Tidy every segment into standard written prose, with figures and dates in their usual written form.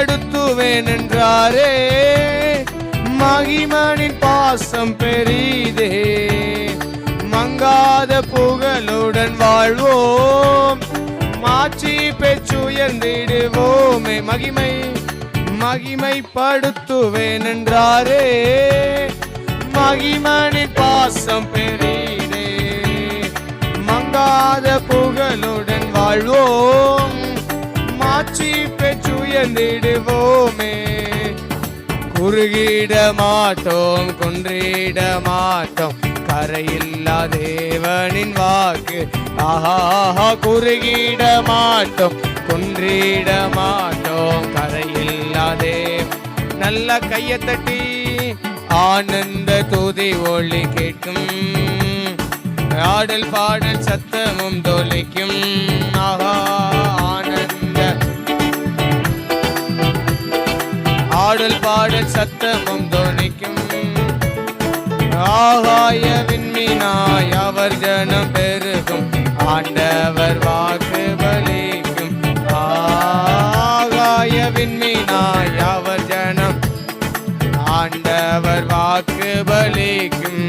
மகிமைப்படுத்துவேன் என்றாரே. மகிமனின் பாசம் பெரிதே, மங்காத புகழுடன் வாழ்வோம், மாற்றி பெற்றுயர்ந்திடுவோமே. மகிமைப்படுத்துவேன் என்றாரே. மகிமனின் பாசம் பெரிதே, மங்காத புகழுடன் வாழ்வோம், மாற்றி பெற்றுயர்ந்திடுவோமே. குறுகிட மாட்டோம், குன்றிட மாட்டோம், கரையில்லா தேவனின் வாக்கு. ஆஹா, குறுகிட மாட்டோம், குன்றிட மாட்டோம், கரையில்லா தேவன். நல்ல கையை தட்டி ஆனந்த துதி ஒளி கேட்கும், ஆடல் பாடல் சத்தமும் தொலைக்கும். ஆஹா, ஆனந்த ஆடல் பாடல் சத்தமும் தொலைக்கும். ஆகாய விண்மீனாய் அவர் ஜனம் பெருகும், ஆண்டவர் வாக்கு பலிக்கும். ஆகாய விண்மீனாய் அவர் ஜனம், ஆண்டவர் வாக்கு பலிக்கும்.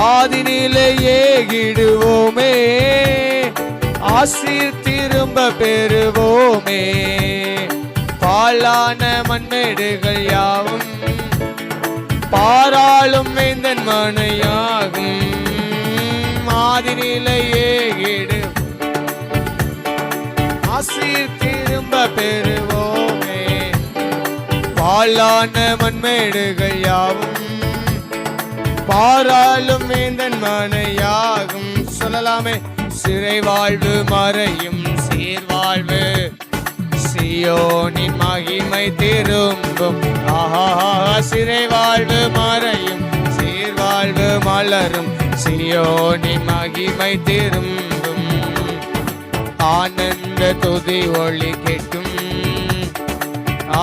ஆதினிலே ஏகிடுவோமே, ஆசீர் திரும்ப பெறுவோமே. பாழான மண்மேடுகள் யாவும் பாராளும் வேந்தன் மனையாகும். ஆதினிலே ஏகிடு, ஆசீர் திரும்ப பெறுவோமே. பாழான மண்மேடுகள் யாவும் பாராளும் வேந்தன் மனையாகும். சொல்லலாமே. சிறை வாழ்வு மறையும் சீர்வாழ்வு, சியோனின் மகிமை திரும்பும். ஆஹா, சிறை வாழ்வு மறையும் சீர்வாழ்வு மலரும், சியோனின் மகிமை திரும்பும். ஆனந்த துதி ஒளி கேட்கும்,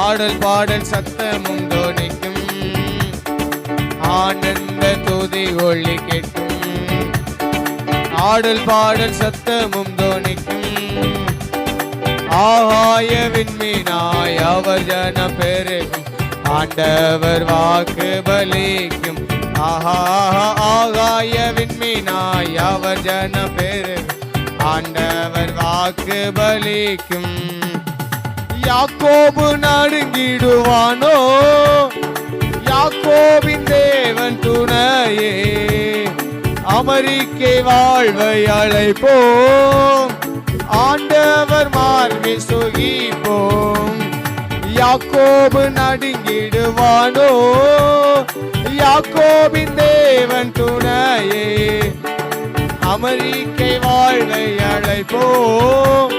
ஆடல் பாடல் சத்தமும் தோனிக்கும். ஆனந்த துதி ஒளி கேட்கும், ஆடல் பாடல் சத்தமும் தோனிக்கும். ஆகாய விண்மீனாய் அவர் ஜனம் பெருகும், ஆண்டவர் வாக்கு பலிக்கும். ஆஹா, ஆகாய விண்மீனாய் அவர் ஜனம் பெருகும், ஆண்டவர் வாக்கு பலிக்கும். யாக்கோபு நடுங்கிடுவானோ, யாக்கோபின் தேவன் துணையே. அமெரிக்கை வாழ்வை அழைப்போம், ஆண்டவர் மார்பில் சுகிப்போம். யாக்கோபு நடுங்கிடுவானோ, யாக்கோபின் தேவன் துணையே. அமெரிக்கை வாழ்வை அழைப்போம்,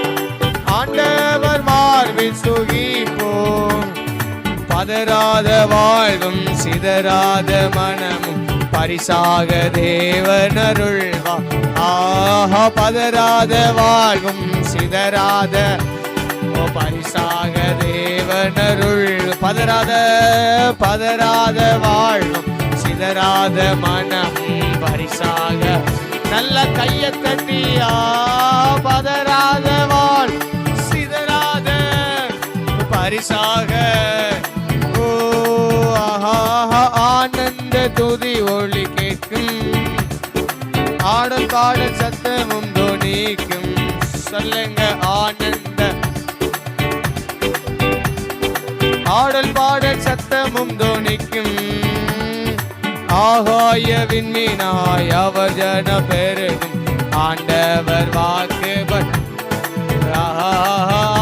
ஆண்டவர் மார்பில் சுகிப்போம். பதறாத வாழ்வும் சிதறாத மனமும் பரிசாக தேவன் அருள்வா. ஆஹா, பதறாத வாழ்வும் சிதறாத பரிசாக தேவன் அருள். பதறாத வாழ்வும் சிதறாத மனமும் பரிசாக. நல்ல கையை தட்டியா. பதறாத வாழ் சிதறாத பரிசாக. ஓ ஆஹா, ஆனந்த துதி ஒளி கேட்கும், ஆடல் பாடல் சத்தமும் தோனிக்கும். சொல்லுங்க. ஆனந்த ஆடல் பாடல் சத்தமும் தோனிக்கும். ஆகாய விண்மீனாய் அவர் ஜன பெருகும், ஆண்டவர் வாக்கு.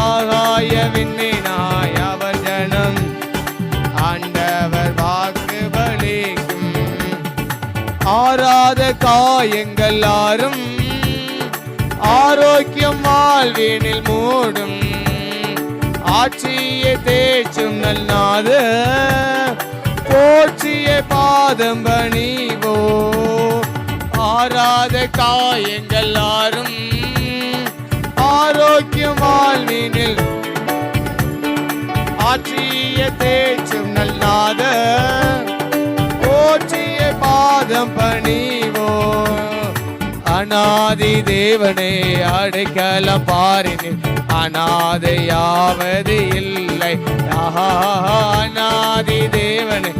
ஆகாய விண்மீனாய் அவர் ஜனம், ஆண்டவர் வாக்கு பலிக்கும். ஆறாத காயங்கள் ஆறும், ஆரோக்கியம் வாழ்வினில் மூடும். ஆட்சியை தேய்ச்சும் நல்நாத, போற்றிய பாதம் பணிவோ. ஆறாத காயங்கள் ஆறும், ஆரோக்கியம் வாழ்வினில். ஆட்சிய தேய்ச்சும் நல்நாத, போற்றிய பாதம் பணிவோ. அநாதி தேவனே அடைக்கலம் பாரினில், அநாதையாவது இல்லை. அநாதி தேவனே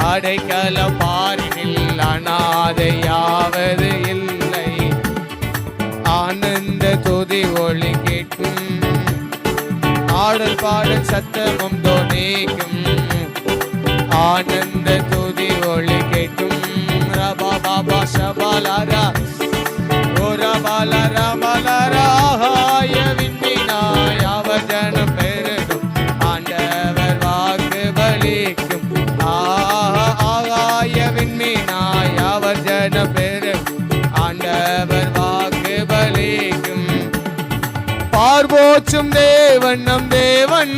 அடைக்கலம் பாரினில் அநாதையாவது இல்லை. ஆனந்த துதி ஒளி கேட்கும், ஆடல் பாடல் சத்தமும் தோனிக்கும். ஆனந்த துதி ஒளி கேட்கும். ரபா பாபா சபாலாரா ஓரபாலரா மலராய விண்ணினாய் அவர் ஜனம் பெருகும். ஆண்டவர் வாக்கு பலிக்கும். ஆகாய விண்ணினாய் அவர் ஜனம் பெருகும். ஆண்டவர் வாக்கு பலிக்கும். பார்போச்சும் தேவன் நம் தேவன்,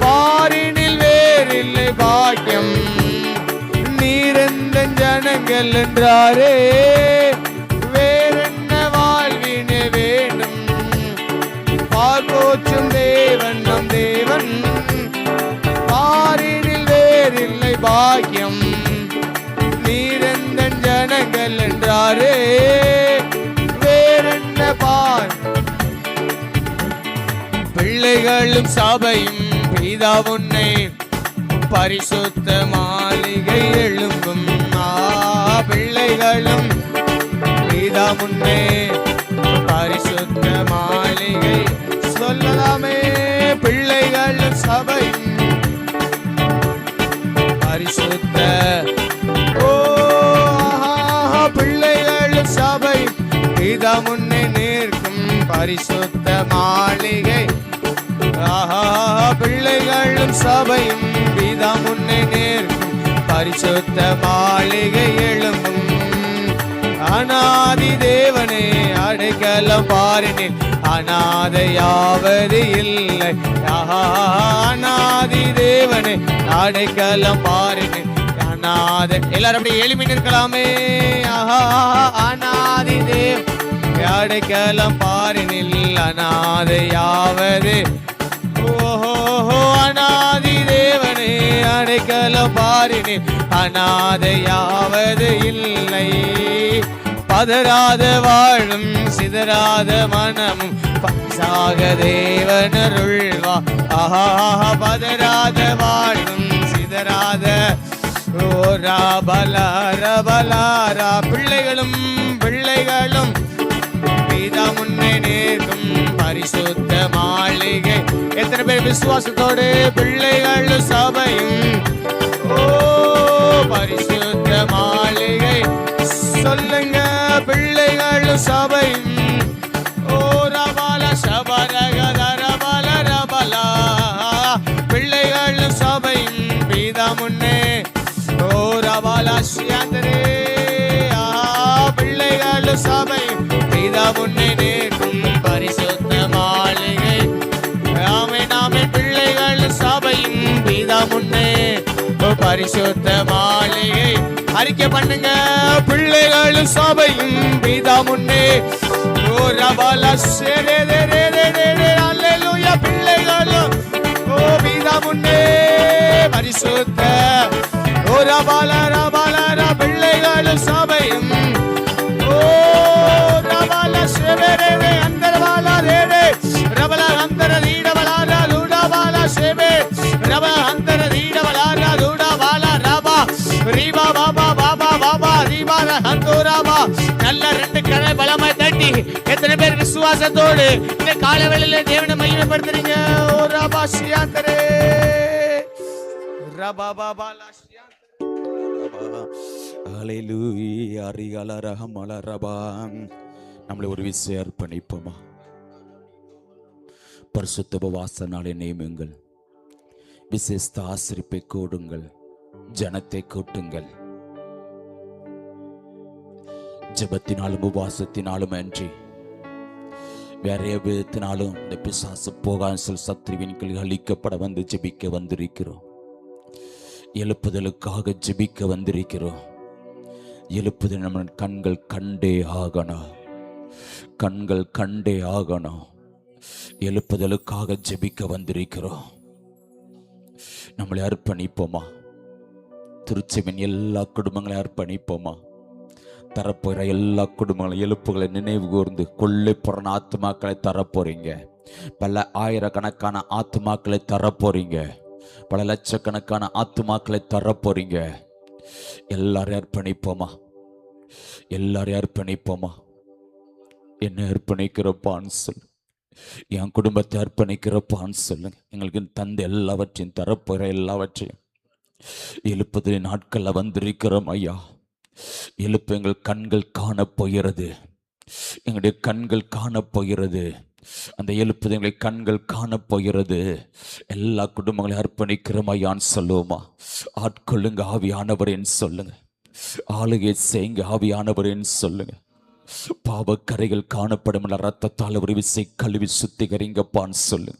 பாரினில் வேறில்லை பாக்கியம். நீரெந்த ஜனங்கள் என்றாரே, வேறென்ன வாழ்வினே வேண்டும். பார்போச்சும் தேவன் நம் தேவன், பாரினில் வேறில்லை பாக்கியம். நீரெந்த ஜனங்கள் என்றாரே, வேறென்ன பார். பிள்ளைகளும் சபையும் பிதா உன்னை பரிசுத்த மாளிகை எழும்பும். பிள்ளைகளும் பிதா உன்னை பரிசுத்த மாளிகை சொல்லலாமே. பிள்ளைகளும் சபையும் பரிசுத்த பிள்ளைகளும் சபை பிதா உன்னை நிற்கும் பரிசுத்த மாளிகை. பிள்ளைகளும் சபையும் பிதா முன்னே நேர்க்கும் பரிசுத்த மாளிகை எழும்பும். அநாதி தேவனே அடைக்கலம் பாரினில் அநாதையாவது இல்லை. அநாதி தேவனே அடைக்கலம் பாரினில் அநாதை. எல்லாரும் அப்படி எளிமை நிற்கலாமே. அநாதி தேவ அடைக்கலம் பாரினில் அநாதையாவது. அநாதி தேவனே அடைக்கலம் பாரினில் அநாதையாவது இல்லை. பதறாத வாழும் சிதறாத மனமும் பசாக தேவனருள்வா. பதறாத வாழும் சிதறாத ரபலாரா. பிள்ளைகளும் பிள்ளைகளும் பிதா முன்னே நேர்க்கும் பரிசுத்த மாளிகை. எத்தனை பேர் விசுவாசத்தோடு பிள்ளைகளும் சபையும் பரிசுத்த மாளிகை சொல்லுங்க. பிள்ளைகளும் சபையும் ரபால சபரகதரபல ரபலா. பிள்ளைகளும் சபையும் பிதா முன்னே ரபால சியாந்தரே. பிள்ளைகளும் சபையும் பிதா முன்னே நேர்க்கும் பரிசுத்த மாளிகை. நாமே பிள்ளைகளும் சபையும் பிதா முன்னே பரிசுத்த மாளிகை. அறிக்கை பண்ணுங்க. பிள்ளைகளும் சபையும் பிதா முன்னே பிள்ளைகளும் பிதா முன்னே பரிசுத்த பிள்ளைகளும் சபையும் நல்ல ரெண்டு கரை பலமாய் தட்டி எத்தனை பேர் விசுவாசத்தோடு இந்த காலவேளையில தேவனை மகிமைப்படுத்துறீங்க. நம்மளை ஒரு விஷயம் அர்ப்பணிப்போமா? பரிசுத்த உபவாச நாளை நியமியுங்கள். விசேஷ ஆசிரிப்பை கூடுங்கள். ஜனத்தை கூட்டுங்கள். ஜெபத்தினாலும் உபவாசத்தினாலும் அன்றி வேற விதத்தினாலும் இந்த பிசாசு போகாசல் சத்ருவின்கள் அழிக்கப்பட வந்து ஜெபிக்க வந்திருக்கிறோம். எழுப்புதலுக்காக ஜெபிக்க வந்திருக்கிறோம். எழுப்புதல் நம்ம கண்கள் கண்டே ஆகணும். கண்கள் கண்டே ஆகணும். எழுப்புதலுக்காக ஜெபிக்க வந்திருக்கிறோம். நம்மளை அர்ப்பணிப்போமா? திருச்செவின் எல்லா குடும்பங்களையும் அர்ப்பணிப்போமா? தரப்போகிற எல்லா குடும்பங்களும் எழுப்புகளை நினைவு கூர்ந்து கொள்ளை புறண ஆத்மாக்களை தரப்போறீங்க. பல ஆயிரக்கணக்கான ஆத்துமாக்களை தரப்போறீங்க, பல லட்சக்கணக்கான ஆத்துமாக்களை தரப்போறீங்க. எல்லாரும் அர்ப்பணிப்போமா? எல்லாரையும் அர்ப்பணிப்போமா? என்ன அர்ப்பணிக்கிறப்பான்னு சொல்லு, என் குடும்பத்தை அர்ப்பணிக்கிறப்பான்னு சொல்லுங்க. எங்களுக்கு தந்த எல்லாவற்றையும் தரப்போகிற எல்லாவற்றையும் எழுப்புதல் நாட்களில் வந்திருக்கிறோம் ஐயா. எழுப்பு, எங்கள் கண்கள் காணப்போகிறது, எங்களுடைய கண்கள் காணப்போகிறது. அந்த எழுப்புதல் எங்களை கண்கள் காணப்போகிறது. எல்லா குடும்பங்களையும் அர்ப்பணிக்கிறோம் ஐயான்னு சொல்லுவோமா? ஆட்கொள்ளுங்க ஆவியானவரேன்னு சொல்லுங்க, ஆளுகை செய்யுங்க ஆவியானவரேன்னு சொல்லுங்க. பாவக்கரைகள் காணப்படும் ரத்தத்தால் ஒரு விசை கழுவி சுத்திகரிங்கப்பான்னு சொல்லுங்க,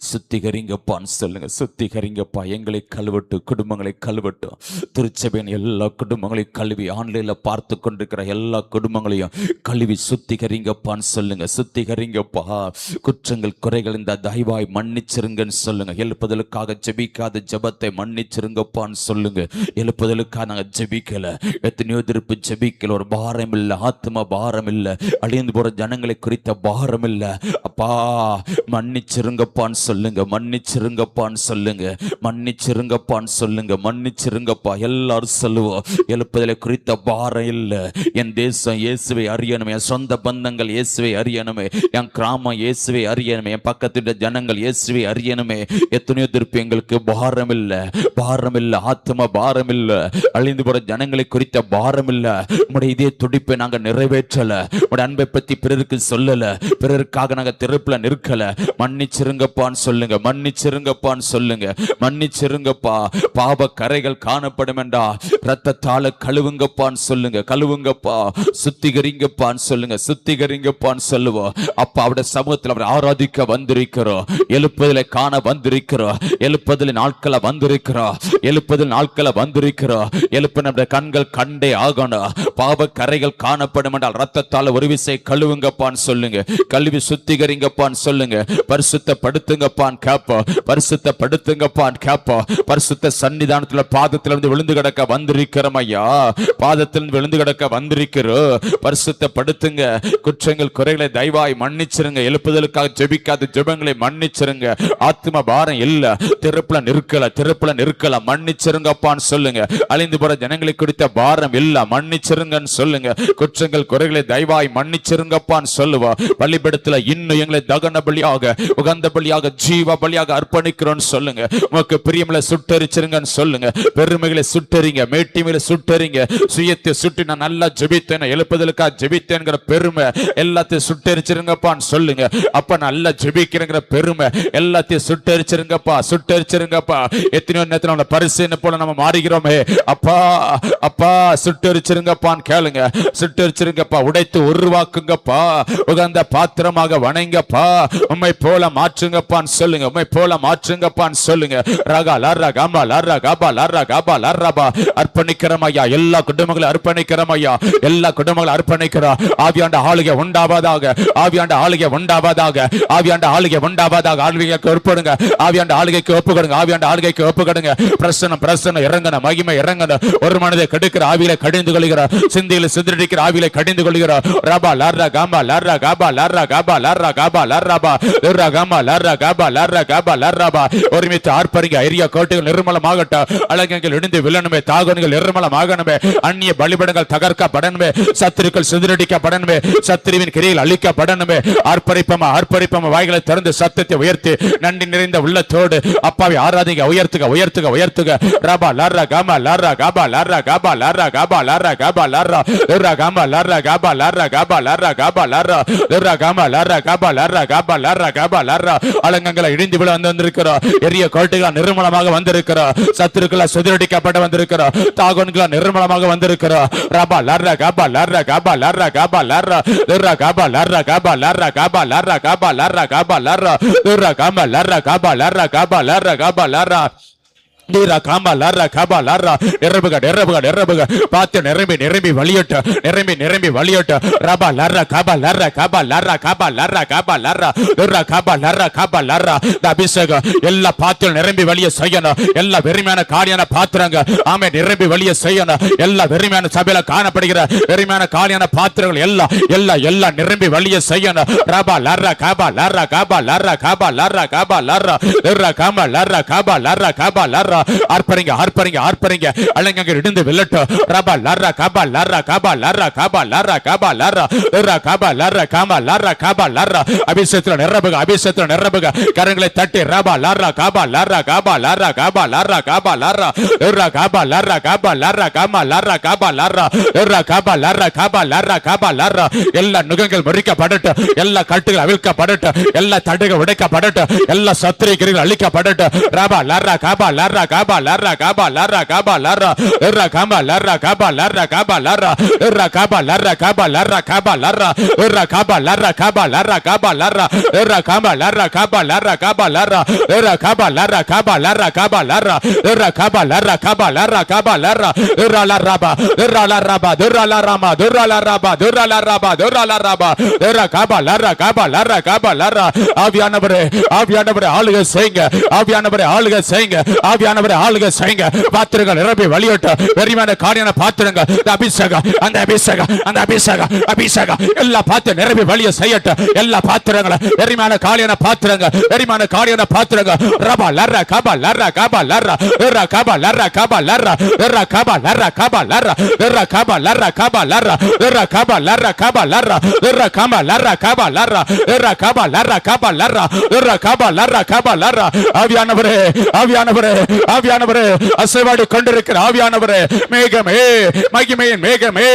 சுத்திகரிங்கப்பான்னு சொல்லுங்க. சுத்திகரிங்கப்பா, எங்களை கழுவட்டு, குடும்பங்களை கழுவட்டும். திருச்சபையின் எல்லா குடும்பங்களையும் கழுவி, ஆன்லைன்ல பார்த்து கொண்டிருக்கிற எல்லா குடும்பங்களையும் கழுவி சுத்திகரிங்கப்பான்னு சொல்லுங்க. சுத்திகரிங்கப்பா, குற்றங்கள் குறைகள் இந்த தயவாய் மன்னிச்சிருங்கன்னு சொல்லுங்க. எழுப்புதலுக்காக ஜெபிக்காத ஜெபத்தை மன்னிச்சிருங்கப்பான்னு சொல்லுங்க. எழுப்புதலுக்காக நாங்கள் ஜெபிக்கல, எத்தனையோ திருப்பு ஜெபிக்கல, ஒரு பாரம் இல்லை, ஆத்ம பாரம் இல்லை, அழிந்து போற ஜனங்களை குறித்த பாரம் இல்லை. அப்பா மன்னிச்சிருங்கப்பா சொல்லுங்க, மன்னிச்சிருங்கப்பான்னு சொல்லுங்க, மன்னிச்சிருங்கப்பான்னு சொல்லுங்க, மன்னிச்சிருங்கப்பா. எல்லாரும் சொல்லுவோம், எழுப்புதலை குறித்த பாரம் இல்லை. என் தேசம் இயேசுவை அறியணுமே, என் சொந்த பந்தங்கள் இயேசுவை அறியணுமே, என் கிராமம் இயேசுவை அறியணுமே, என் பக்கத்துடைய ஜனங்கள் இயேசுவை அறியணுமே. எத்தனையோ திருப்பி எங்களுக்கு பாரம் இல்லை, பாரம் இல்லை, ஆத்ம பாரம் இல்லை, அழிந்து போற ஜனங்களை குறித்த பாரம் இல்லை. உடைய இதே துடிப்பை நாங்க நிறைவேற்றல, உடைய அன்பை பத்தி பிறருக்கு சொல்லல, பிறருக்காக நாங்க திருப்புல நிற்கல. மன்னிச்சிருங்க சொல்லுங்க, மன்னிச்சிருங்கப்பான்னு சொல்லுங்க, மன்னிச்சிருங்கப்பா. பாவ கரைகள் காணப்படும் என்றா ரத்தத்தால கழுவுங்கப்பான்னு சொல்லுங்க, கழுவுங்கப்பா. சுத்திகரிங்கப்பான்னு சொல்லுங்க, சுத்திகரிங்கப்பான்னு சொல்லுவோம். அப்பா அவருடைய சமூகத்தில் அவர் ஆராதிக்க வந்திருக்கிறோம், எழுப்புதலை காண வந்திருக்கிறோம், எழுப்புதல் நாட்களை வந்திருக்கிறோம், எழுப்புதல் நாட்களை வந்திருக்கிறோம். எழுப்பு நம்முடைய கண்கள் கண்டே ஆகணும். பாவ கரைகள் காணப்படும் என்றால் ரத்தத்தால ஒரு விசை கழுவுங்கப்பான்னு சொல்லுங்க, கழுவி சுத்திகரிங்கப்பான்னு சொல்லுங்க. பரிசுத்தப்படுத்துங்கப்பான் கேப்போம், பரிசுத்தப்படுத்துங்கப்பான் கேப்போம். பரிசுத்த சன்னிதானத்துல பாதத்திலிருந்து விழுந்து கிடக்க வந்திருக்கிறோம் ஐயா, பாதத்திலிருந்து விழுந்து கிடக்க வந்திருக்கிறோம். பரிசுத்தப்படுத்துங்க, குற்றங்கள் குறைகளை தயவாய் மன்னிச்சிருங்க. எழுப்புதலுக்காக ஜெபிக்காத ஜெபங்களை மன்னிச்சிருங்க. ஆத்ம பாரம் இல்ல, திருப்புல நிற்கல, திருப்புல நிற்கல, மன்னிச்சிருங்கப்பான்னு சொல்லுங்க. அழிந்து போற ஜனங்களை குறித்த பாரம் இல்ல, மன்னிச்சிருங்கன்னு சொல்லுங்க. குற்றங்கள் குறைகளை தயவாய் மன்னிச்சிருங்கப்பான்னு சொல்லுவா. பலிபீடத்துல இன்னும் எங்களை தகன பலியாக, உகந்த பலியாக, ஜீவ பலியாக அர்ப்பணிக்கிறோம்னு சொல்லுங்க. உனக்கு பிரியமில்லை சுட்டரிச்சிருங்கன்னு சொல்லுங்க. பெருமைகளை சுட்டறிங்க, மேட்டிமையில சுட்டறிங்க. சுயத்தை சுட்டி நான் நல்லா ஜெபித்தேன், எழுப்புதலுக்காக ஜெபித்தேங்கிற பெருமை எல்லாத்தையும் சுட்டரிச்சிருங்கப்பான்னு சொல்லுங்க. அப்ப நல்லா ஜெபிக்கிறங்கிற பெருமை எல்லாத்தையும் சுட்டரிச்சிருங்கப்பா, சுட்டரிச்சிருங்கப்பா. எத்தனையோ நேரத்தில் நம்ம பரிசு போல நம்ம மாறுகிறோமே, அப்பா அப்பா சுட்டரிச்சிருங்கப்பான்னு கேளுங்க, சுட்டரிச்சிருங்கப்பா. உடைத்து உருவாக்குங்கப்பா, உகந்த பாத்திரமாக வணங்கப்பா. உம்மை போல மாற்றுங்கப்பான்னு சொல்லுங்க, உம்மை போல மாற்றுங்கப்பான்னு சொல்லுங்க. ரகா லர்ரா கமா லர்ரா கபா லர்ரா கபா லர்ரபா. அர்ப்பணிக்கிறோம் ஐயா, எல்லா குடும்பங்களும் அர்ப்பணிக்கிறோம் ஐயா, எல்லா குடும்பங்களும் அர்ப்பணிக்கிறோம். ஆவியாண்ட ஆளுகை உண்டாவதாக, ஆவியாண்ட ஆளுகை உண்டாவதாக, ஆவியாண்ட ஆளுகை உண்டாவதாக. ஆளுகைக்கு ஒப்புடுங்க, ஆவியாண்ட ஆளுகைக்கு ஒப்புக்கொடுங்க, ஆவியாண்ட ஆளுகைக்கு ஒப்புக்கொடுங்க. பிரசன்னம் பிரசன்னம் இறங்கன, மகிமை இறங்கன. ஒரு மனதை கெடுக்கிற ஆவியில கடிந்து கொள்கிறார், சிந்தையில சிதறடிக்கிற ஆவியில கடிந்து கொள்கிறார். ரபா லர்ரா கமா லர்ரா கபா லர்ரா கபா லர்ரா கபா லர்ரபா லர்ரா கமா லர்ரா கபா லர்ரா கபா லர்ரபா. ஒருமித்து ஆர்ப்பரிங்க. எரிய கோட்டைகள் நிர்மலமாகட்டும், அழகங்கள் இடிந்து விழணுமே, தாகங்கள் நிர்மலமாகணுமே, அந்நிய பலிபடங்கள் தகர்க்கப்படணுமே, சத்துருக்கள் சிதறடிக்கப்படணுமே, சத்துருவின் கிரியில் அழிக்கப்படணுமே. ஆர்ப்பரிப்பமா, ஆர்ப்பரிப்பமா. வாய்களை திறந்து சத்தத்தை உயர்த்தி நன்றி நிறைந்த உள்ளத்தோடு அப்பாவை ஆராதிங்க. உயர்த்துக, உயர்த்துக, உயர்த்துக. ரபா லர்ரா கமா லர்ரா கபா லர்ரா கபா லர்ரா கபா லர்ரா கபா லர்ரா லர்ரா கமா லர்ரா கபா லர்ரா கபா லர்ரா கபா லர்ரா லர்ரா கமா லர்ரா கபா லர்ரா கபா லர்ரா கபா லர்ரா. அலங்கங்களை இடிந்து விழ வந்திருக்கிறோம், எரிய கோட்டைகள் நிர்மலமாக வந்திருக்கிறோம், சத்துருக்களை சிதறடிக்கப்பட வந்திருக்கிறோம், தாகோன்களை நிர்மலமாக வந்திருக்கிறோம். ரபா லர்ரா கபா லர்ரா கபா லர்ரா கபா லர்ரா லர்ரா கபா லர்ரா கபா லர்ரா கபா லர்ரா கபா லர்ரா கபா லர்ரா லர்ரா கபா லர்ரா கபா லர்ரா கபா லர்ரா கபா லர்ரா நீரா காமா லாரா காபா லாரா நிரம்புக நிரம்புக நிரம்புக பார்த்து நிரம்பி நிரம்பி வழியட்ட நிரம்பி நிரம்பி வழியட்ட ரபா லாரா காபா லாரா காபா லாரா காபா லாரா காபா லாரா லுரா காபா லாரா காபா லாரா இந்த அபிஷேகம் எல்லா பாத்திரம் நிரம்பி வழிய செய்யணும். எல்லா வெறுமையான காலியான பாத்திரங்க ஆமே நிரம்பி வழிய செய்யணும். எல்லா வெறுமையான சபையில காணப்படுகிற வெறுமையான காலியான பாத்திரங்கள் எல்லாம் நிரம்பி வழிய செய்யணும். ரபா லாரா காபா லாரா காபா லாரா காபா லாரா காபா லாரா லுரா காபா லாரா காபா லாரா காபா லாரா ஆர்ப்பரிங்க ஆர்ப்பரிங்க ஆர்ப்பரிங்க அலங்கங்க இடிந்து வில்லட்டும். ரபா லாரா காபா லாரா காபா லாரா காபா லாரா காபா லாரா லுரா காபா லாரா காபா லாரா காபா லாரா அபிஷேகத்துல நிரம்புக அபிஷேகத்துல நிரம்புக கரங்களை தட்டி ரபா லாரா காபா லாரா காபா லாரா காபா லாரா காபா லாரா லுரா காபா லாரா காபா லாரா காபா லாரா காபா லாரா லுரா காபா லாரா காபா லாரா காபா லாரா எல்லா நுகங்கள் முறிக்கப்படட்டும். எல்லா கட்டுகள் அவிழ்க்கப்படட்டும். எல்லா தடைகள் உடைக்கப்படட்டும். எல்லா சத்துரைகள் அழிக்கப்படட்டும். ரபா லாரா காபா லாரா காபா லாரா காபா லாரா காபா லாரா லுரா காபா லாரா காபா லாரா காபா லாரா லுரா காபா லாரா காபா லாரா காபா லாரா லுரா காபா லாரா காபா லாரா காபா லாரா லுரா காபா லாரா காபா லாரா காபா லாரா லுரா காபா லாரா காபா லாரா காபா லாரா லுரா காபா லாரா காபா லாரா காபா லாரா லுரா லா ராபா லுரா லா ராபா லுரா லா ராமா லுரா லா ராபா லுரா லா ராபா லுரா லா ராபா லுரா காபா லாரா காபா லாரா காபா லாரா ஆவியானவரே ஆவியானவரே ஆளுகை செய்யுங்க. ஆவியானவரே ஆளுகை செய்யுங்க. ஆவியானவரே ஆளுகை செய்யுங்க. பாத்திரங்கள் நிரம்பி வழியோட்ட வெறிமான காரியான பாத்திரங்கள் அபிஷேகம் அந்த அபிஷேகம் அந்த அபிஷேகம் அபிஷேகம் எல்லா பாத்திரம் நிரம்பி வழிய செய்யட்டும். எல்லா பாத்திரங்களை வெறிமான காலியான பாத்திரங்கள் வெறிமான காலியான பாத்திரங்கள் ரபா லர்ரா காபா லர்ரா காபா லர்ரா லர்ரா காபா லர்ரா காபா லர்ரா லர்ரா காபா லர்ரா காபா லர்ரா லர்ரா காபா லர்ரா காபா லர்ரா லர்ரா காபா லர்ரா காபா லர்ரா லர்ரா காபா லர்ரா காபா லர்ரா லர்ரா காபா லர்ரா காபா லர்ரா லர்ரா காபா லர்ரா காபா லர்ரா ஆவியானவரே ஆவியானவரே ஆவியானவரே அசைவாடி கொண்டிருக்கிற ஆவியானவரே மேகமே மகிமையின் மேகமே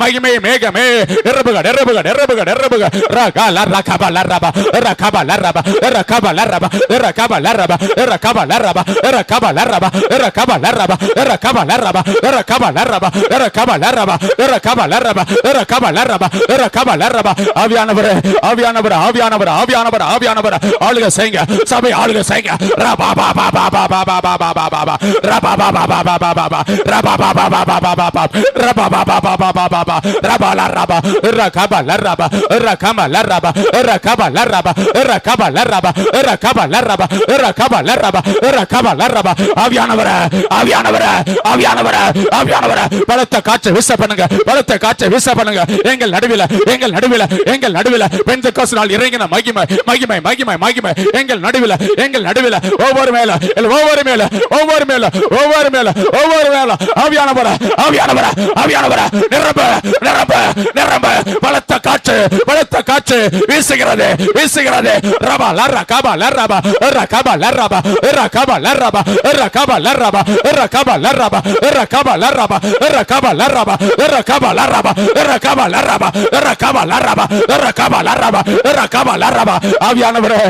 மகிமையின் மேகமே நிரம்புக நிரம்புக நிரம்புக நிரம்புக ரகா லர்ரா காபா லர்ரா லர்ரா காபா லர்ரா லர்ரா காபா லர்ரா லர்ரா காபா லர்ரா லர்ரா காபா லர்ரா லர்ரா காபா லர்ரா லர்ரா காபா லர்ரா லர்ரா காபா லர்ரா லர்ரா காபா லர்ரா லர்ரா காபா லர்ரா லர்ரா காபா லர்ரா லர்ரா காபா லர்ரா லர்ரா காபா லர்ரா ஆவியானவரே ஆவியானவரே ஆவியானவரே ஆவியானவரே ஆவியானவரே ஆளுகை செய்யுங்க. சபை ஆளுகை செய்யுங்க. ரபா பா பா பா பா பா பா பா பா பா பா ரபா பா பா பா பா பா பா பா ரபா பா பா பா பா பா பா ரபா பா பா பா பா பா பா ரபா லா ரபா லர்ரா காபா லர்ரா லர்ரா காபா லர்ரா லர்ரா காபா லர்ரா லர்ரா காபா லர்ரா லர்ரா காபா லர்ரா லர்ரா காபா லர்ரா லர்ரா காபா லர்ரா ஆவியானவரே ஆவியானவரே ஆவியானவரே ஆவியானவரே பலத்த காற்று வீச பண்ணுங்க. பலத்த காற்று வீச பண்ணுங்க. எங்கள் நடுவில எங்கள் நடுவில எங்கள் நடுவில பெந்தெக்கோஸ்து நாள் இறங்கின மகிமை மகிமை மகிமை மகிமை எங்கள் நடுவில எங்கள் நடுவில ஒவ்வொரு மேல ஒவ்வொரு மேல ஒவ்வொரு மேல ஒவ்வொரு மேல ஒவ்வொரு மேல ஆவியானவரே ஆவியானவரே ஆவியானவரே நிரம்ப நிரம்ப நிரம்ப பலத்த காற்று வீசுகிறது வீசுகிறது. ரபா லர்ரா காபா லர்ரா லர்ரா காபா லர்ரா லர்ரா காபா லர்ரா லர்ரா காபா லர்ரா லர்ரா காபா லர்ரா லர்ரா காபா லர்ரா லர்ரா காபா லர்ரா லர்ரா காபா லர்ரா லர்ரா காபா லர்ரா லர்ரா காபா லர்ரா லர்ரா காபா லர்ரா லர்ரா காபா லர்ரா ஆவியானவரே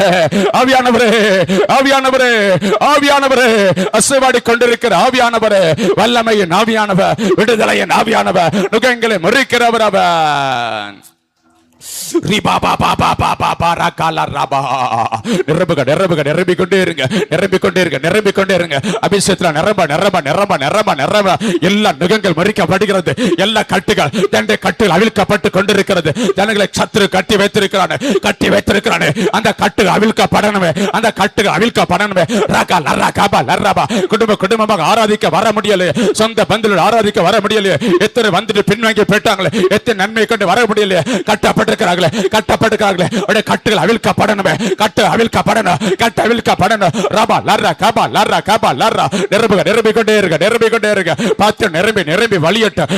ஆவியானவரே ஆவியானவரே ஆவியானவரே அசைவாடி கொண்டிருக்கிற ஆவியானவரே வல்லமையின் ஆவியானவர் விடுதலையின் ஆவியானவர் நுகங்களை முறிக்கிறவர் அவன். நிரம்பிக்கொண்டே இருங்க. அபிஷேகத்துல நிரம்ப நிரம்ப நிரம்ப நிரம்ப நிரம்ப எல்லா நுகங்கள் மறிக்கப்படுகிறது. எல்லா கட்டுகள் தண்டை கட்டுகள் அவிழ்க்கப்பட்டு கொண்டிருக்கிறது. ஜனங்களை சத்துரு கட்டி வைத்திருக்கிறானே அந்த கட்டுகள் அவிழ்க்கப்படணுமே. அந்த கட்டுகள் அவிழ்க்கப்படணுமே. ரகா லர்ரா காபா லர்ரா குடும்பமாக ஆராதிக்க வர முடியலையே. சொந்த பந்துல ஆராதிக்க வர முடியலையே. எத்தனை வந்துட்டு பின்வாங்கி போயிட்டாங்களே. எத்தனை நன்மை கொண்டு வர முடியலையே. கட்டப்பட்டிருக்கிறார்களே கட்டுகள் அவிழ்க்கப்படணுமே. கட்டு அவிழ்க்கப்படணும். கட்டு அவிழ்க்கப்படணும். ரபா லர்ரா காபா லர்ரா காபா லர்ரா நிரம்பிக்கொண்டே இருங்க. பாத்திரம் நிரம்பி வழியட்டும்.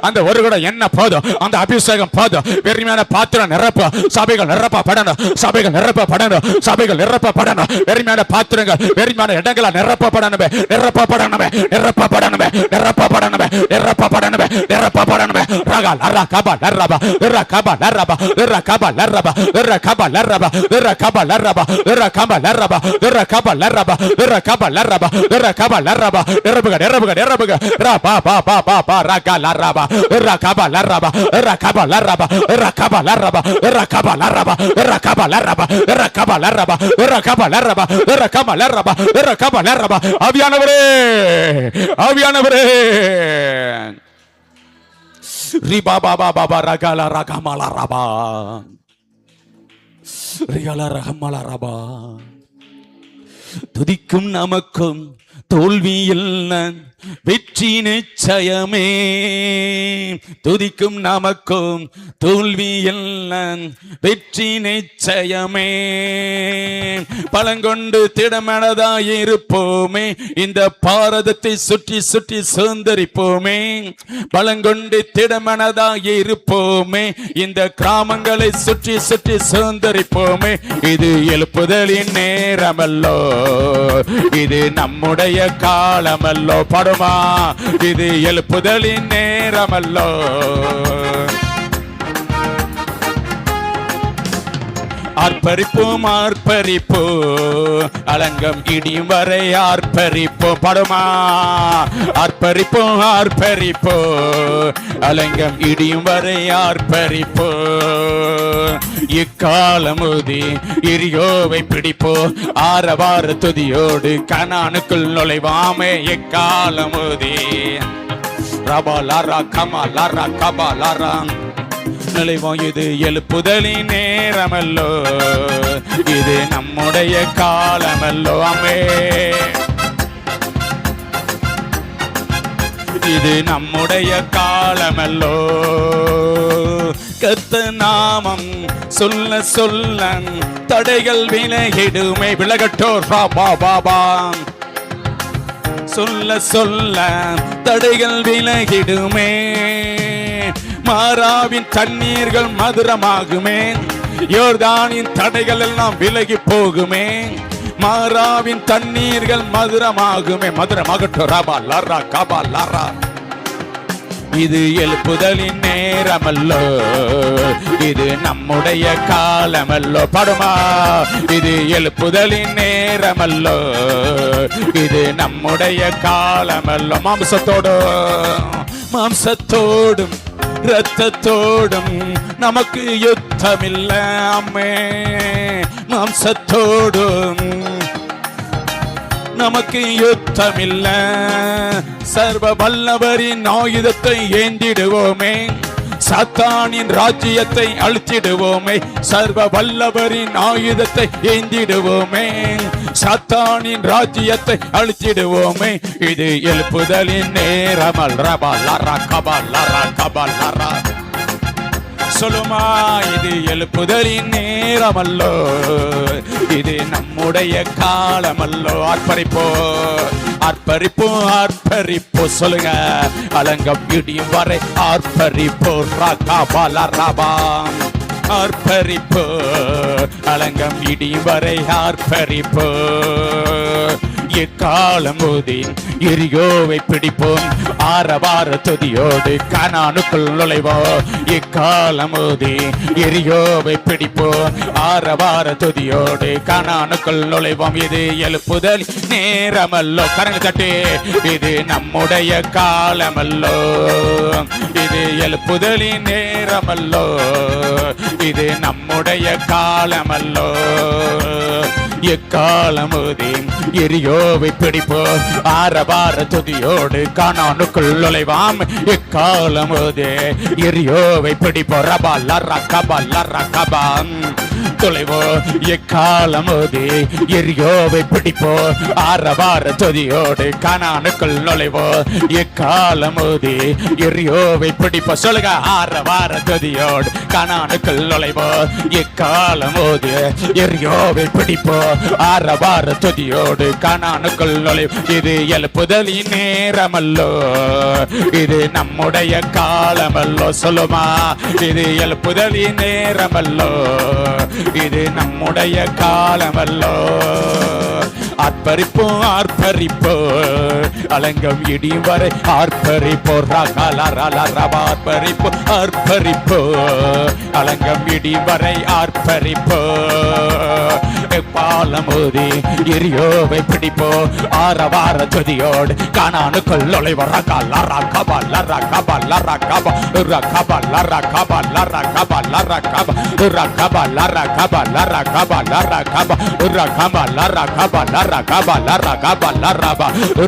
அந்த ஒரு கூட என்ன போதும். அந்த அபிஷேகம் போதும். வெறுமையான பாத்திரம் நிரப்ப சபைகள் நிரப்பப்படணும். வெறுமையான பாத்திரங்கள் வெறுமையான இடங்கள நிரப்பப்படணுமே. ரகா லர்ரா Kaapa லர்ரா laraba rakaba laraba rakaba laraba rakaba laraba rakaba laraba rakaba laraba rakaba laraba rakaba laraba rakaba laraba erabuga raba ba ba ba ba rakala raba rakaba laraba rakaba laraba rakaba laraba rakaba laraba rakaba laraba rakaba laraba rakaba laraba rakaba laraba rakaba laraba ஆவியானவரே ஆவியானவரே ரிபா பாபா பாபா ரகல ரகமல ரபா ரிகல ரகமல ரபா துதிக்கும் நமக்கும் தோல்வி இல்லை வெற்றி நிச்சயமே துதிக்கும் நமக்கும் தோல்வி இல்லை வெற்றி நிச்சயமே பலங்கொண்டு திடமனதாயிருப்போமே இந்த பாரதத்தை சுற்றி சுற்றி சுதந்தரிப்போமே பலங்கொண்டு திடமனதாயிருப்போமே இந்த கிராமங்களை சுற்றி சுற்றி சுதந்தரிப்போமே இது எழுப்புதலின் நேரமல்லோ இது நம்முடைய காலமல்லோ படுமா இது எழுப்புதலின் நேரமல்லோ ஆர்ப்பரிப்போம் ஆர்ப்பரிப்போ அலங்கம் இடியும் வரை ஆர்ப்பரிப்போ படுமா ஆர்ப்பரிப்போம் ஆர்ப்பரிப்போ அலங்கம் இடியும் வரை ஆர்ப்பரிப்போ இக்காலமுதி எரியோவை பிடிப்போ ஆரவார துதியோடு கனானுக்குள் நுழைவாமே இக்காலமுதி ரபாலாரா கமாலாரா கபாலாரா நுழைவோம் இது எழுப்புதலின் நேரமல்லோ இது நம்முடைய காலமல்லோ அமே இது நம்முடைய காலமல்லோ கர்த்த நாமம் சொல்ல சொல்ல தடைகள் விலகிடுமே விலகட்டோர் பாபா பாபா சொல்ல சொல்ல தடைகள் விலகிடுமே மாறாவின் தண்ணீர்கள் மதுரமாகுமே யோர்தானின் தடைகள் எல்லாம் விலகி போகுமே மாறாவின் தண்ணீர்கள் மதுரமாகுமே மதுரமாகட்டும் ரபா லரா கபா லரா இது எழுப்புதலின் நேரமல்லோ இது நம்முடைய காலமல்லோ படுமா இது எழுப்புதலின் நேரமல்லோ இது நம்முடைய காலமல்லோ மாம்சத்தோடும் இரத்தத்தோடும் நமக்கு யுத்தமில்லை அம்மே மாம்சத்தோடும் நமக்கு யுத்தமில்ல சர்வ வல்லவரின் ஆயுதத்தை ஏந்திடுவோமே சாத்தானின் ராஜ்யத்தை அழித்திடுவோமே சர்வ வல்லவரின் ஆயுதத்தை ஏந்திடுவோமே சாத்தானின் ராஜ்யத்தை அழித்திடுவோமே இது எழுப்புதலின் நேரமல் ரபா லரா கபா லரா கபா லரா சொல்லுமா இது எழுப்புதலின் நேரமல்லோ இது நம்முடைய காலமல்லோ ஆர்ப்பரிப்போ ஆர்ப்பரிப்போ ஆர்ப்பரிப்போ சொல்லுங்க அலங்கம் இடியும் வரை ஆர்ப்பரிப்போ ராகா ராபா ஆர்ப்பரிப்போ அலங்கம் இடியும் வரை ஆர்ப்பரிப்போ எக்காலம் ஊதி எரிகோவை பிடிப்போம் ஆரவார துதியோடு கனானுக்குள் நுழைவோம் எக்காலம் ஊதி எரிகோவை பிடிப்போம் ஆரவார துதியோடு கனானுக்குள் நுழைவோம் இது எழுப்புதல் நேரமல்லோ கரங்களை தட்டி இது நம்முடைய காலமல்லோ இது எழுப்புதலின் நேரமல்லோ இது நம்முடைய காலமல்லோ எக்காலமுதி எரியோவை பிடிப்போ ஆரவார துதியோடு கானானுக்குள் நுழைவாம் எக்காலமுதே எரியோவை பிடிப்போ ரபா லரா கபா லரா கபாம் தொலைவோ எக்காலமுதே எரியோவை பிடிப்போ ஆரவார துதியோடு கானானுக்குள் நுழைவோ எக்காலமுதே எரியோவை பிடிப்போ சொல்லுங்க ஆரவார துதியோடு கானானுக்குள் நுழைவோ எக்காலமுதே எரியோவை பிடிப்போ ஆரவார துதியோடு கானானுக்குள் நுழைவு இது எழுப்புதலின் நேரமல்லோ இது நம்முடைய காலமல்லோ சொல்லுமா இது எழுப்புதலின் நேரமல்லோ இது நம்முடைய காலமல்லோ ஆர்ப்பரிப்போம் ஆர்ப்பரிப்போம் அலங்கம் இடியும் வரை ஆர்ப்பரிப்போம் ரகலரலரபா ஆர்ப்பரிப்போம் ஆர்ப்பரிப்போம் அலங்கம் இடியும் வரை ஆர்ப்பரிப்போம் பாலமோதி எரியோவை பிடிப்போ ஆரவார துதியோடு கானானுக்குள் நுழைவ ரகல ரகப லரகப லரகப ரகப லரகப லரகப லரகப ரகப லரகப லரகப லரகப ரகப லரகப லரகப லரகப லரப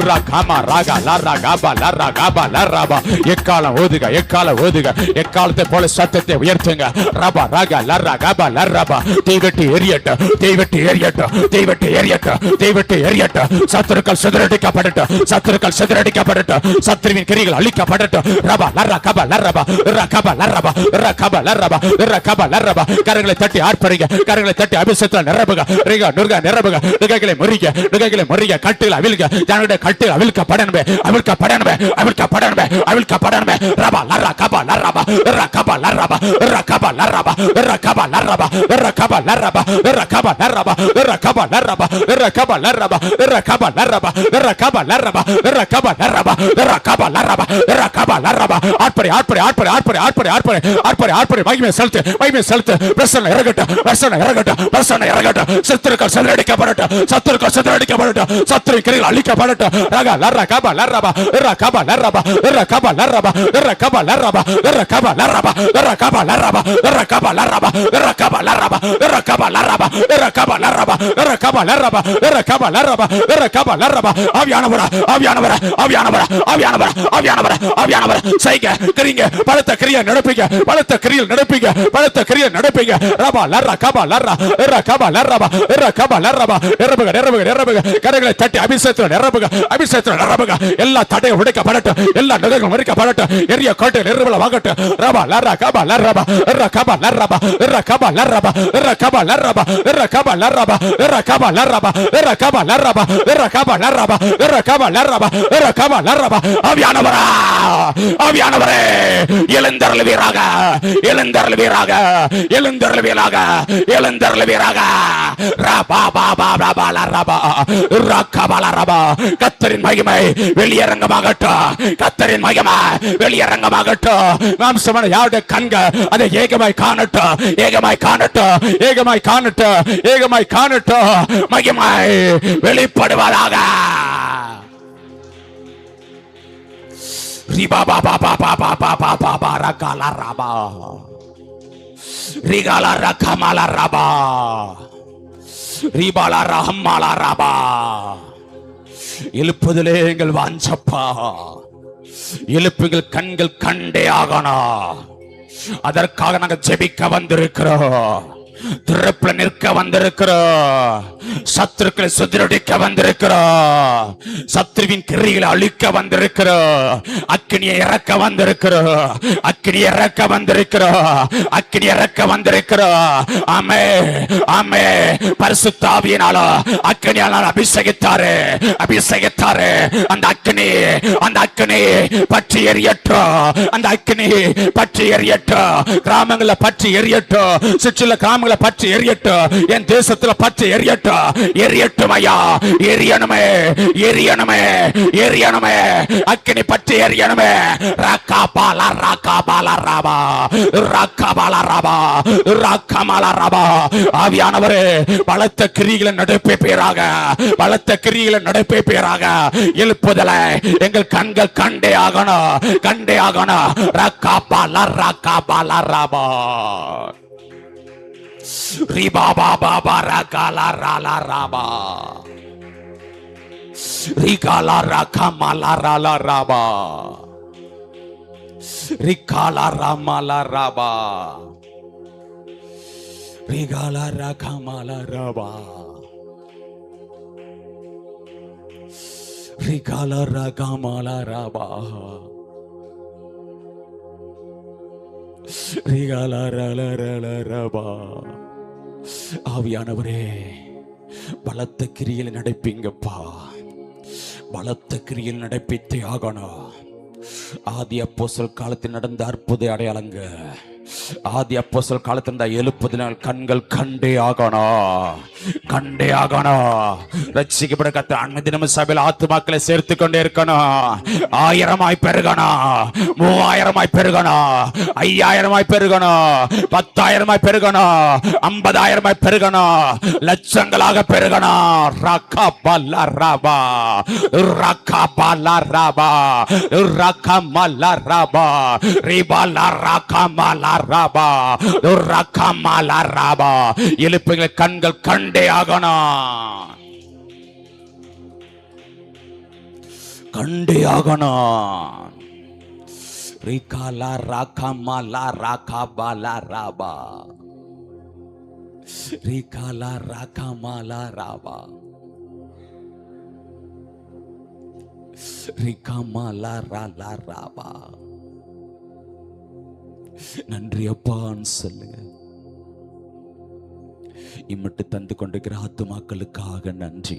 ரகம ரக லரகப லரகப லரப எக்காலம் ஓதுக எக்காலம் ஓதுக எக்காலத்தை போல சத்தத்தை உயர்த்துங்க ரப ரக லரகப லரப தீவெட்டி எரியட்டும் தீவெட்டி எரியட்டும் தீவெட்டி எரியட்டும் தீவெட்டி எரியட்டும் சத்துருக்கள் சிதறடிக்கப்படட்டும் சத்துருக்கள் சிதறடிக்கப்படட்டும் சத்துருவின் கிரிகள் அழிக்கப்படட்டும் ரப லரகப லரப ரகப லரப ரகப லரப ரகப லரப கரங்களை தட்டி ஆர்ப்பரிங்க கரங்களை தட்டி அபிஷேகத்தில் நிரப்புக ரிக நுர்க நிரப்புக நுகைகளை முறிக கட்டுகள் அவிழ்க ஜனங்களுடைய கட்டுகள் அவிழ்க்கப்படணுமே அவிழ்க்கப்படணுமே அவிழ்க்கப்படணுமே அவிழ்க்கப்படணுமே ரப லரகப லரப ரகப லரப ரகப லரப ரகப லரப ரகப லரப ரகப லரப ரகப லரப ரகப லரப ரகப லரப ரகப லரப ரகப லரப ரகப லரப ரகப லரப ஆர்ப்பரி ஆர்ப்பரி ஆர்ப்பரி ஆர்ப்பரி ஆர்ப்பரி ஆர்ப்பரி ஆர்ப்பரி ஆர்ப்பரி மகிமை செலுத்து பிரசன்ன இறங்கட்டும் பிரசன்ன இறங்கட்டும் பிரசன்ன இறங்கட்டும் சத்துருக்கள் சிதறடிக்கப்படட்டும் சத்துருக்கள் சிதறடிக்கப்படட்டும் சத்துரு கிரிகள் அழிக்கப்படட்டும் ரக லரகப லரப ரகப லரப ரகப லரப ரகப லரப ரகப லரப ரகப லரப ரகப லரப ரகப லரப ரகப லரப ரகப லரப ரகப லரப ரகப லரப ரகப லரப ஆவியானவரே ஆவியானவரே ஆவியானவரே ஆவியானவரே ஆவியானவரே ஆவியானவரே செய்க கிரிங்க பலத்த கிரியை நடப்பீங்க பலத்த கிரியில் நடப்பீங்க பலத்த கிரியை நடப்பீங்க ரப லரகப லர ரகப லரப ரகப லரப நிரப்புக நிரப்புக நிரப்புக கரங்களை தட்டி அபிஷேகத்தில் நிரப்புக அபிஷேகத்தில் நிரப்புக எல்லா தடையும் உடைக்கப்படட்டும் எல்லா நுகைகளும் உடைக்கப்படட்டும் எரிய கோட்டை நிரம்பல வாங்கட்டும் ரப லரகப லரப ரகப லரப ரகப லரப ரகப லரப ரகப லரப ரகப லரப ரகப லரப ரகப லரப ரகப லரப ரகப லரப ஆவியானவரே ஆவியானவரே எழுந்தருளுவீராக எழுந்தருளுவீராக எழுந்தருளுவீராக எழுந்தருளுவீராக ரபா பாபா ரபா லரப ரகப லரப கர்த்தரின் மகிமை வெளியரங்கமாகட்டும் கர்த்தரின் மகிமை வெளியரங்கமாகட்டும் மாம்சமான யாருடைய கண்கள் அதை ஏகமாய் காணட்டும் ஏகமாய் காணட்டும் ஏகமாய் காணட்டும் ஏகமாய் காணட்டும் மகிமை வெளிப்படுவதாக ரிபா பாபா பாபா பாபா பாபா பரகல ரபா ரிகல ரகமல ரபா ரிபல ரஹமல ரபா எழுப்புதலே எங்கள் வாஞ்சப்பா எழுப்புங்கள் கண்கள் கண்டே ஆகணும் அதற்காக நாங்கள் ஜெபிக்க வந்திருக்கிறோம் திறப்புல நிற்க வந்திருக்கிறோம் சத்துருக்களை சுதிரடிக்க வந்திருக்கிறோம் சத்துருவின் கிரிகளை அழிக்க வந்திருக்கிறோம் அக்கினியை இறக்க வந்திருக்கிறோம் அக்கினி இறக்க வந்திருக்கிறோம் அக்கினி இறக்க வந்திருக்கிறோம் ஆமே ஆமே பரிசுத்த ஆவியினால அக்கினியால அபிஷேகித்தாரு அபிஷேகித்தாரு அந்த அக்கினி பற்றி எரியட்டும் அந்த அக்கினி பற்றி எரியட்டும் கிராமங்களை பற்றி எரியட்டும் சுற்றுல கிராமங்களை பற்றி எரியட்டும் என் தேசத்துல பற்றி எரியட்டும் எரியட்டும் ஐயா எரியணுமே எரியணுமே எரியணுமே அக்கினி பற்றி எரியணுமே ரகபால ரகபால ரபா ரகபால ரபா ரகமல ரபா ஆவியானவரே பலத்த கிரிகளை நடப்பீராக பலத்த கிரிகளை நடப்பீராக எழுப்புதல எங்கள் கண்கள் கண்டே ஆகணும் கண்டே ஆகணும் ரகபால ரகபால ரபா ரிபா பாபா பரகல ரல ரபா ரிகல ரகமல ரல ரபா ரிகல ரமல ரபா ரிகல ரகமல ரபா ரிகல ரகமல ரபா ரிகல ரல ரல ரபா ஆவியானவரே பலத்த கிரியில் நடப்பீங்கப்பா பலத்த கிரியில் நடப்பித்தே ஆகணும் ஆதி அப்போஸ்தலர் காலத்தில் நடந்த அற்புத அடையாளங்க ஆதி அப்போஸ்தலர் காலத்துல இருந்த எழுப்புதல் கண்கள் கண்டே ஆகணும், கண்டே ஆகணும். ரட்சிக்கப்பட கத்த அன்னைதினம் சபையில் ஆத்துமாக்களை சேர்த்து கொண்டே இருக்கணும். 1000 பெருகணும், 3000 பெருகணும், 5000 பெருகணும், 10,000 பெருகணும், 50,000 பெருகணும், லட்சங்களாக பெருகணும். ரகபலரபா ரகபலரபா ரகமலரபா ரிபலரகமலரபா ரகமலரபா. எழுப்புகிற கண்கள் கண்டே ஆகணும், கண்டே ஆகணும். ரிகல ரகமல ரகபலரபா ரிகல ரகமலரபா ரிகமலரலரபா. நன்றி அப்பான்னு சொல்லுங்க. இம்மட்டு தந்து கொண்டிருக்கிற ஆத்துமாக்களுக்காக நன்றி.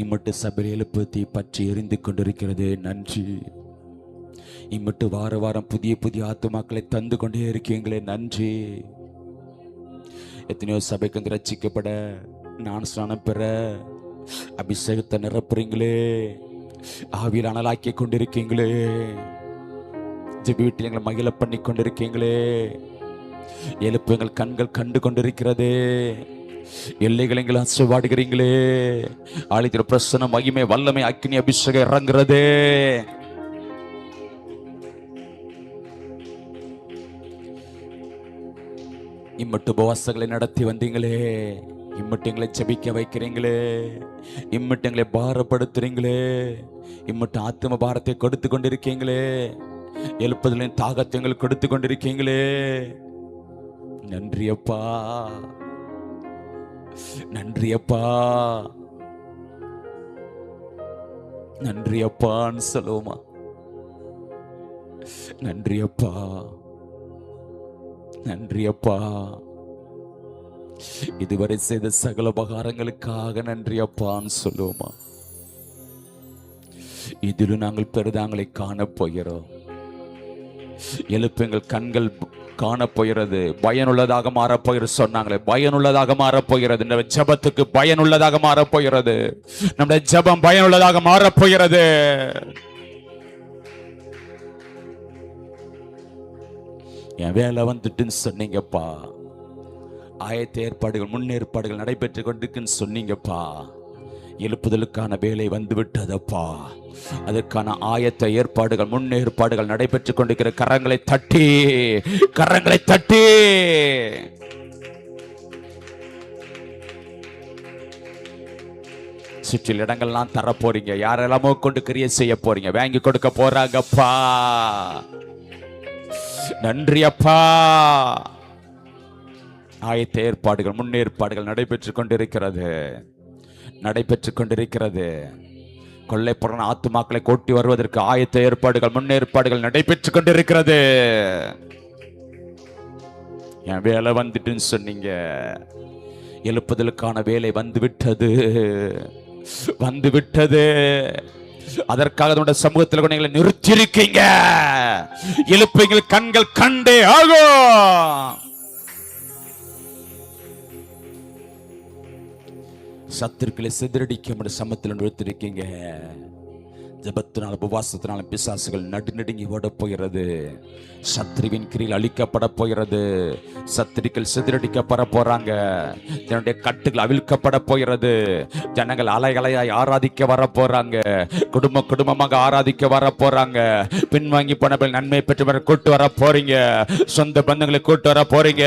இம்மட்டு சபையில் எழுப்பத்தி பற்றி எரிந்து கொண்டிருக்கிறது நன்றி. இம்மட்டு வார வாரம் புதிய புதிய ஆத்துமாக்களை தந்து கொண்டே இருக்கீங்களே நன்றி. எத்தனையோ சபைக்கு வந்து ரட்சிக்கப்பட நான் ஸ்நானம் பெற அபிஷேகத்தை நிரப்புறீங்களே, ஆவியில் அனலாக்கி கொண்டிருக்கீங்களே, ஜெப வீட்டில் எங்களை மகிழ பண்ணி கொண்டிருக்கீங்களே. எழுப்பு எங்கள் கண்கள் கண்டு கொண்டிருக்கிறது. எல்லைகளை எங்களை அசுவாடுகிறீங்களே. ஆலயத்தில பிரசன்ன மகிமை வல்லமை அக்கினி அபிஷேகம் இறங்குறது. இம்மட்டு உபவாசங்களை நடத்தி வந்தீங்களே, இம்மட்டு எங்களை ஜெபிக்க வைக்கிறீங்களே, இம்மட்டு எங்களை பாரப்படுத்துறீங்களே, இம்மட்டு ஆத்ம பாரத்தை கொடுத்து கொண்டிருக்கீங்களே, எழுப்புதலின் தாகத்தை எங்களுக்கு கொடுத்து கொண்டிருக்கீங்களே. நன்றி அப்பா, நன்றி அப்பா, நன்றி அப்பான்னு சொல்லுவோமா? நன்றி அப்பா, நன்றி அப்பா. இதுவரை செய்த சகல உபகாரங்களுக்காக நன்றி அப்பான்னு சொல்லுவோமா? இதிலும் நாங்கள் பெரிதாங்களை காணப்போகிறோம். எழுப்புங்கள் கண்கள் காணப்போகிறது, பயனுள்ளதாக மாறப்போகிறது சொன்னாங்களே, பயனுள்ளதாக மாறப்போகிறது. இந்த ஜபத்துக்கு பயனுள்ளதாக மாறப்போகிறது. நம்முடைய ஜபம் பயனுள்ளதாக மாறப்போகிறது. என் வேலை வந்துட்டுன்னு சொன்னீங்கப்பா, ஆயத்த ஏற்பாடுகள் முன்னேற்பாடுகள் நடைபெற்று கொண்டிருக்குன்னு சொன்னீங்கப்பா. எழுப்புதலுக்கான வேலை வந்து விட்டதப்பா. அதற்கான ஆயத்த ஏற்பாடுகள் முன்னேற்பாடுகள் நடைபெற்றுக் கொண்டிருக்கிற கரங்களை தட்டி, கரங்களை தட்டி சுற்றில் இடங்கள்லாம் தர போறீங்க. யாரெல்லாமோ கொண்டு கிரியை செய்ய போறீங்க, வாங்கி கொடுக்க போறாங்கப்பா. நன்றி அப்பா. ஆயத்த ஏற்பாடுகள் முன்னேற்பாடுகள் நடைபெற்றுக் கொண்டிருக்கிறது, நடைபெற்றுக் கொண்டிருக்கிறது. கொள்ளைப்பொருள் ஆத்துமாக்களை கூட்டி வருவதற்கு ஆயத்த ஏற்பாடுகள் முன்னேற்பாடுகள் நடைபெற்றுக் கொண்டிருக்கிறது. என் வேலை வந்துட்டுன்னு சொன்னீங்க, எழுப்புதலுக்கான வேலை வந்து விட்டது, வந்து விட்டது. அதற்காக நம்முடைய சமூகத்தில் நீங்களை நிறுத்தியிருக்கீங்க. எழுப்புங்கள் கண்கள் கண்டே ஆகும். சத்துருக்களை சிதறடிக்க நம்முடைய சமத்தில் நிறுத்திருக்கீங்க. ஜபத்தினால் உபவாசத்தினாலும் பிசாசுகள் நடுநடுங்கி ஓட போகிறது. சத்ருவின் கிரியில் அழிக்கப்பட போகிறது. சத்துருக்கள் சிதறடிக்கப்பட போறாங்க. தன்னுடைய கட்டுகள் அவிழ்க்கப்பட போகிறது. ஜனங்கள் அலைகளையாய் ஆராதிக்க வர போறாங்க. குடும்ப குடும்பமாக ஆராதிக்க வர போறாங்க. பின்வாங்கி போனவர்கள் நன்மை பெற்றவரை கூட்டு வர போறீங்க. சொந்த பந்தங்களை கூட்டு வர போறீங்க.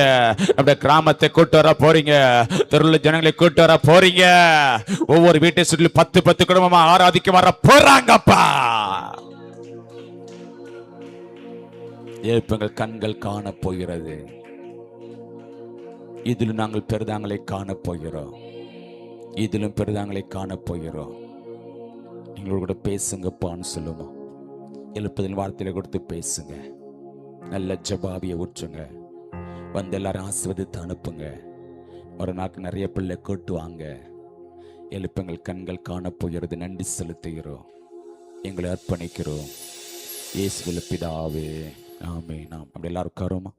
நம்முடைய கிராமத்தை கூட்டு வர போறீங்க. தெருவில் ஜனங்களை கூட்டு வர போறீங்க. ஒவ்வொரு வீட்டை சுற்றி 10 குடும்பமா ஆராதிக்க வர போறாங்கப்பா. எழுப்புங்கள் கண்கள் காண போகிறது. இதிலும் நாங்கள் பெரிதாங்களை காண போகிறோம். இதிலும் பெரிதாங்களை காண போகிறோம். எங்களோட கூட பேசுங்கப்பான்னு சொல்லுமா? எழுப்புதல் வார்த்தையில கொடுத்து பேசுங்க. நல்ல ஜபாவியை ஊற்றுங்க. வந்து எல்லாரும் ஆசீர்வதித்து அனுப்புங்க. ஒரு நாளுக்கு நிறைய பிள்ளை கூட்டுவாங்க. எழுப்புங்கள் கண்கள் காண போகிறது. நன்றி செலுத்துகிறோம். எங்களை அர்ப்பணிக்கிறோம். இயேசுவின் பிதாவே, ஆமென். அப்படி எல்லாரும் உட்காருமா.